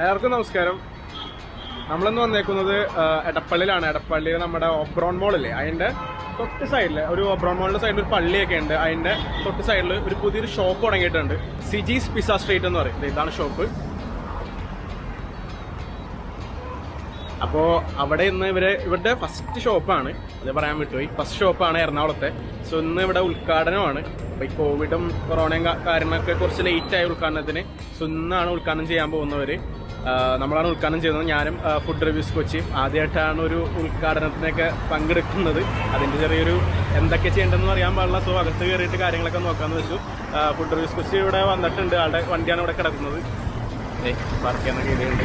എല്ലാവർക്കും നമസ്കാരം. നമ്മളിന്ന് വന്നേക്കുന്നത് എടപ്പള്ളിയിലാണ്. എടപ്പള്ളിയിൽ നമ്മുടെ ഒബ്രോൺ മോളില്ലേ, അതിൻ്റെ തൊട്ട് സൈഡിൽ ഒരു ഒബ്രോൺ മോളിൻ്റെ സൈഡിൽ ഒരു പള്ളിയൊക്കെ ഉണ്ട്. അതിൻ്റെ തൊട്ട് സൈഡിൽ ഒരു പുതിയൊരു ഷോപ്പ് തുടങ്ങിയിട്ടുണ്ട്, സിജീസ് പിസ്സ സ്ട്രീറ്റ് എന്ന് പറയും. ഇതാണ് ഷോപ്പ്. അപ്പോൾ അവിടെ ഇന്ന് ഇവരുടെ ഫസ്റ്റ് ഷോപ്പാണ്, അത് പറയാൻ വിട്ടുപോയി. ഫസ്റ്റ് ഷോപ്പാണ് എറണാകുളത്തെ. സോ ഇന്ന് ഇവിടെ ഉദ്ഘാടനമാണ്. അപ്പോൾ ഈ കോവിഡും കൊറോണയും കാര്യങ്ങളൊക്കെ കുറച്ച് ലേറ്റായി ഉദ്ഘാടനത്തിന്. സോ ഇന്നാണ് ഉദ്ഘാടനം ചെയ്യാൻ പോകുന്നവർ. നമ്മളാണ് ഉദ്ഘാടനം ചെയ്യുന്നത്. ഞാനും ഫുഡ് റിവ്യൂസ് കൊച്ചിയും ആദ്യമായിട്ടാണ് ഒരു ഉദ്ഘാടനത്തിനൊക്കെ പങ്കെടുക്കുന്നത്. അതിൻ്റെ ചെറിയൊരു എന്തൊക്കെ ചെയ്യേണ്ടതെന്ന് അറിയാൻ പാടില്ല. സോ അകത്ത് കയറിയിട്ട് കാര്യങ്ങളൊക്കെ നോക്കാമെന്ന് വെച്ചു. ഫുഡ് റിവ്യൂസ് കൊച്ചി ഇവിടെ വന്നിട്ടുണ്ട്. ആളുടെ വണ്ടിയാണ് ഇവിടെ കിടക്കുന്നത്. പാർക്ക് ചെയ്യുന്ന രീതിയുണ്ട്.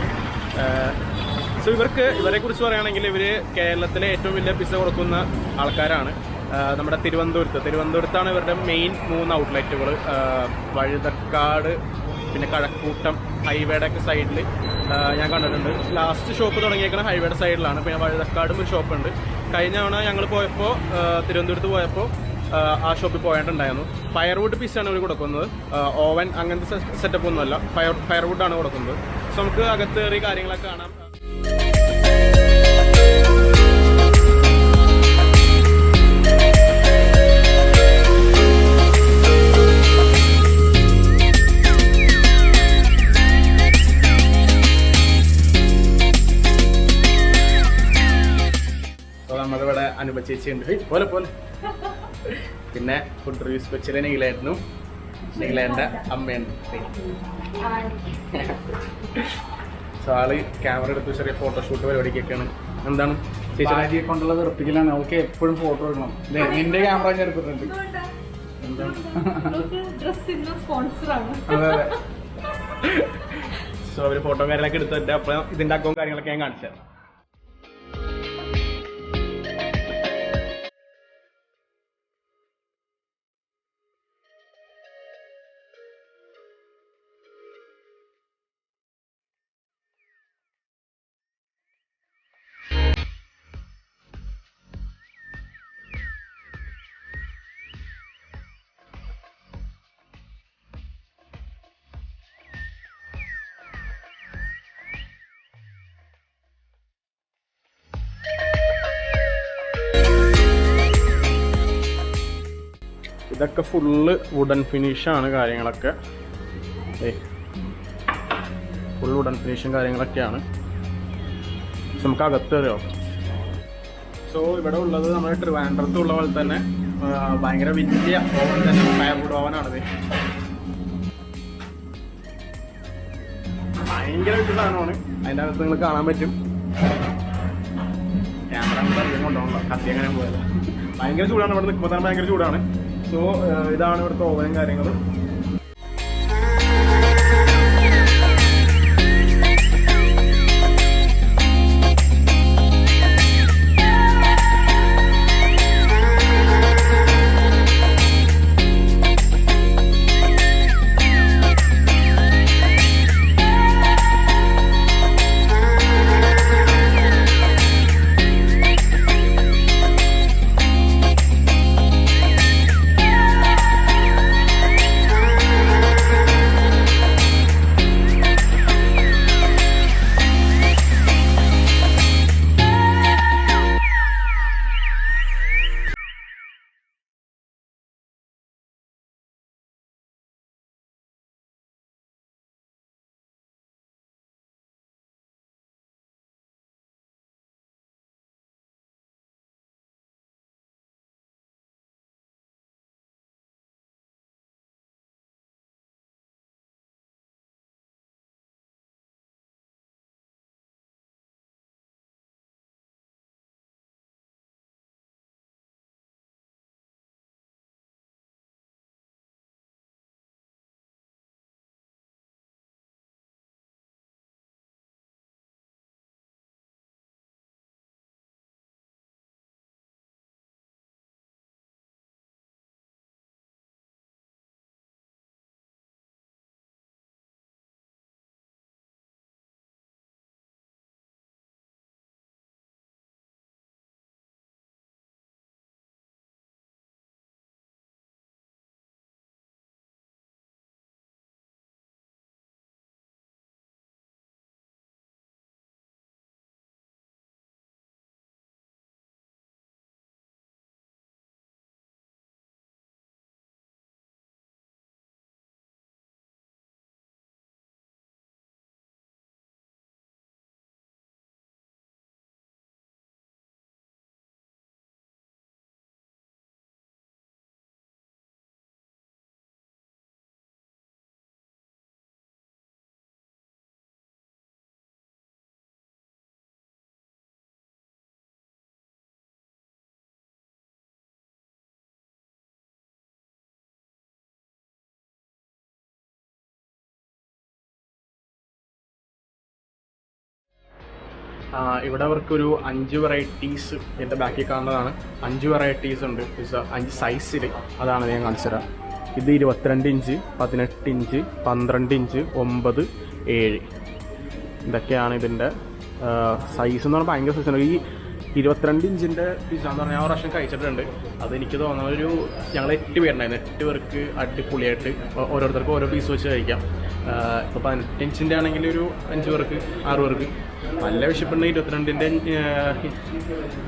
സോ ഇവരെ കുറിച്ച് പറയുകയാണെങ്കിൽ ഇവർ കേരളത്തിലെ ഏറ്റവും വലിയ പിസ്സ കൊടുക്കുന്ന ആൾക്കാരാണ്. നമ്മുടെ തിരുവനന്തപുരത്താണ് ഇവരുടെ മെയിൻ 3 ഔട്ട്ലെറ്റുകൾ. വഴുതക്കാട്, പിന്നെ കഴക്കൂട്ടം, ഹൈവേയുടെ ഒക്കെ സൈഡിൽ ഞാൻ കണ്ടിട്ടുണ്ട്. ലാസ്റ്റ് ഷോപ്പ് തുടങ്ങിയേക്കുന്ന ഹൈവേയുടെ സൈഡിലാണ്. പിന്നെ വഴുതക്കാടും ഒരു ഷോപ്പുണ്ട്. കഴിഞ്ഞ തവണ ഞങ്ങൾ പോയപ്പോൾ തിരുവനന്തപുരത്ത് പോയപ്പോൾ ആ ഷോപ്പിൽ പോയിട്ടുണ്ടായിരുന്നു. ഫയർവുഡ് പിസ്സാണ് ഇവർ കൊടുക്കുന്നത്. ഓവൻ അങ്ങനത്തെ സെറ്റപ്പ് ഒന്നുമല്ല, ഫയർവുഡാണ് കൊടുക്കുന്നത്. സോ നമുക്ക് അകത്ത് കയറി കാര്യങ്ങളൊക്കെ കാണാം. നമ്മളിവിടെ അനുഭവിച്ചുണ്ട് പോലെ പിന്നെ ഫുഡ് റിവ്യൂസ് വെച്ചിട്ട് നീലായിരുന്നു അമ്മയുണ്ട്. സോ ആള് ക്യാമറ എടുത്ത് ചെറിയ ഫോട്ടോഷൂട്ട് പരിപാടിക്കൊക്കെയാണ്. എന്താണ് ചേച്ചിയെ കൊണ്ടുള്ള വെറുപ്പിക്കലാണ്. അവൾക്ക് എപ്പോഴും ഫോട്ടോ എടുക്കണം. നിന്റെ ക്യാമറ ഞാൻ എടുത്തിട്ടുണ്ട്. അതെ. സോ അവര് ഫോട്ടോ കാര്യങ്ങളൊക്കെ എടുത്തിട്ട് അപ്പൊ ഇതിന്റെ അക്കവും കാര്യങ്ങളൊക്കെ ഞാൻ കാണിച്ചത്. ഇതൊക്കെ ഫുള്ള് വുഡൻ ഫിനിഷാണ് കാര്യങ്ങളൊക്കെ. ഫുൾ വുഡൻ ഫിനിഷും കാര്യങ്ങളൊക്കെയാണ്. നമുക്ക് അകത്ത് കയറിയോ. സോ ഇവിടെ ഉള്ളത് നമ്മുടെ ട്രിവാൻഡ്രത്ത് ഉള്ള പോലെ തന്നെ ഭയങ്കര വലിയ ഓവൻ തന്നെ, ഫയർവുഡ് ഓവനാണിത്. ഭയങ്കര വലിയ സാധനമാണ്. അതിൻ്റെ അകത്ത് നിങ്ങൾ കാണാൻ പറ്റും. ക്യാമറ അധികം കൊണ്ടുപോകണ്ട, കത്തി അങ്ങനെ പോയത്. ഭയങ്കര ചൂടാണ് ഇവിടെ നിൽക്കുമ്പോൾ തന്നെ, ഭയങ്കര ചൂടാണ്. സോ ഇതാണ് ഇവിടുത്തെ ഓവനും കാര്യങ്ങളും. ഇവിടെ അവർക്കൊരു 5 വെറൈറ്റീസ് എൻ്റെ ബാക്കിൽ കാണുന്നതാണ്. 5 വെറൈറ്റീസ് ഉണ്ട് പിസ്സ, 5 സൈസിൽ. അതാണ് ഞാൻ കാണിച്ചു തരാം. ഇത് 22 ഇഞ്ച്, 18 ഇഞ്ച്, 12 ഇഞ്ച്, 9, 7 ഇതൊക്കെയാണ് ഇതിൻ്റെ സൈസ് എന്ന് പറഞ്ഞാൽ ഭയങ്കര സൈസാണ്. ഈ 22 ഇഞ്ചിൻ്റെ പിസ്സ എന്ന് പറഞ്ഞാൽ ആ പ്രാവശ്യം കഴിച്ചിട്ടുണ്ട്. അതെനിക്ക് തോന്നുന്ന ഞങ്ങൾ 8 പേരുണ്ടായിരുന്നു. 8 പേർക്ക് അടിപൊളിയായിട്ട് ഓരോരുത്തർക്ക് ഓരോ പീസ് വെച്ച് കഴിക്കാം. ഇപ്പോൾ 18 ഇഞ്ചിൻ്റെ ആണെങ്കിൽ ഒരു 5 പേർക്ക് 6 പേർക്ക്.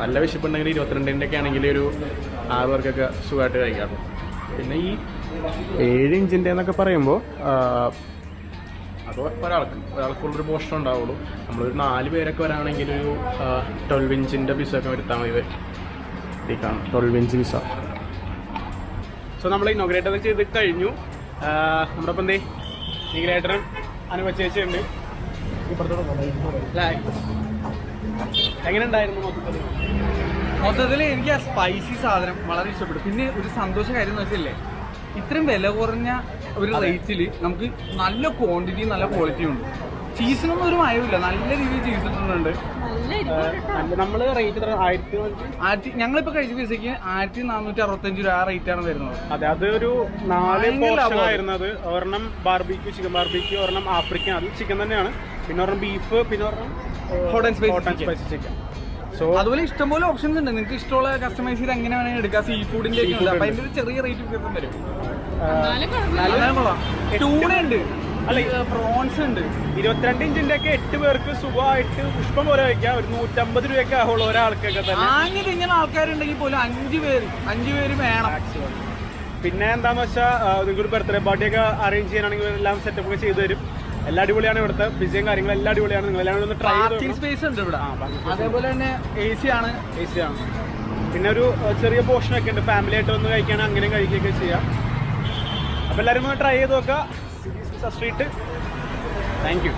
നല്ല വിശപ്പുണ്ടെങ്കിൽ 22ൻ്റെ ഒക്കെ ആണെങ്കിൽ ഒരു 6 പേർക്കൊക്കെ സുഖമായിട്ട് കഴിക്കാം. പിന്നെ ഈ 7 ഇഞ്ചിൻ്റെ എന്നൊക്കെ പറയുമ്പോൾ അത് ഒരാൾക്കുള്ളൊരു പോർഷൻ ഉണ്ടാവുള്ളൂ. നമ്മളൊരു 4 പേരൊക്കെ വരാണെങ്കിൽ ഒരു 12 ഇഞ്ചിൻ്റെ പിസ്സൊക്കെ വരുത്താൽ മതി. ഇതാണ് 12 ഇഞ്ച് പിസ്സ. സോ നമ്മൾ ഇനോഗ്രേറ്റ് ഒക്കെ ചെയ്ത് കഴിഞ്ഞു. നമ്മുടെ ഇപ്പം എന്തേ ഇനോഗ്രേറ്ററും അനുവദിച്ചുണ്ട്. എങ്ങനെ ഉണ്ടായിരുന്നു മൊത്തത്തിൽ? എനിക്ക് ആ സ്പൈസി സാധനം വളരെ ഇഷ്ടപ്പെട്ടു. പിന്നെ ഒരു സന്തോഷ കാര്യം എന്ന് വെച്ചാൽ ഇത്രയും വില കുറഞ്ഞ ഒരു റേറ്റിൽ നമുക്ക് നല്ല ക്വാണ്ടിറ്റി നല്ല ക്വാളിറ്റി ഉണ്ട്. ചീസിനൊന്നും ഒരു മയമില്ല, നല്ല രീതിയിൽ ചീസ് ഇട്ടുണ്ട്. നമ്മൾ റേറ്റ് ഞങ്ങളിപ്പോൾ കഴിച്ച പൈസക്ക് 1465 രൂപ ആ റേറ്റാണ് വരുന്നത്. അതെ, അതൊരു 4 പോർഷൻ ആയിരുന്നത്. ഒരെണ്ണം ബാർബിക്യൂ, ചിക്കൻ ബാർബിക്യൂ, ഒരെണ്ണം ആഫ്രിക്കൻ, അത് ചിക്കൻ തന്നെയാണ്. പിന്നെ ഒരെണ്ണം ബീഫ്, പിന്നെ ഒരെണ്ണം hot and spicy chicken. So അതുപോലെ ഇഷ്ടംപോലെ ഓപ്ഷൻസ് ഉണ്ട്. നിങ്ങൾക്ക് ഇഷ്ടമുള്ള കസ്റ്റമൈസ് ചെയ്ത് എങ്ങനെ വേണമെങ്കിൽ എടുക്കാം. സീ ഫുഡിന്റെ ഒക്കെ ഉണ്ട്. അപ്പൊ അതിന്റെ ഒരു ചെറിയ റേറ്റ് വ്യത്യാസം വരും. ട്യൂണ ഉണ്ട്, അല്ല പ്രോൺസ് ഉണ്ട്. 22 ഇഞ്ചിന്റെ ഒക്കെ 8 പേർക്ക് സുഖമായിട്ട് പുഷ്പം പോലെ കഴിക്കാം. ഒരു 150 രൂപയൊക്കെ ആവുള്ളൂ ഒരാൾക്കൊക്കെ തന്നെ. അങ്ങനെ ഇങ്ങനെ ആൾക്കാരുണ്ടെങ്കിൽ പോലും 5 പേര് വേണം. പിന്നെ എന്താന്ന് വെച്ചാൽ നിങ്ങൾക്കൊരു ബർത്ത്ഡേ പാർട്ടി ഒക്കെ അറേഞ്ച് ചെയ്യാനാണെങ്കിൽ എല്ലാം സെറ്റപ്പ് ഒക്കെ ചെയ്തു തരും. എല്ലാം അടിപൊളിയാണ്. ഇവിടുത്തെ പിസയും കാര്യങ്ങളും എല്ലാം അടിപൊളിയാണ്. നിങ്ങൾ എല്ലാവരും ഒന്ന് ട്രൈ ചെയ്ത്. സ്പേസ് ഉണ്ട് ഇവിടെ. അതേപോലെ തന്നെ AC ആണ്. പിന്നെ ഒരു ചെറിയ പോർഷൻ ഒക്കെ ഉണ്ട്. ഫാമിലി ആയിട്ട് ഒന്ന് കഴിക്കുകയാണെങ്കിൽ അങ്ങനെ കഴിക്കുകയൊക്കെ ചെയ്യാം. അപ്പോൾ എല്ലാവരും ഒന്ന് ട്രൈ ചെയ്ത് നോക്കുക. സ്ട്രീറ്റ്. Thank you.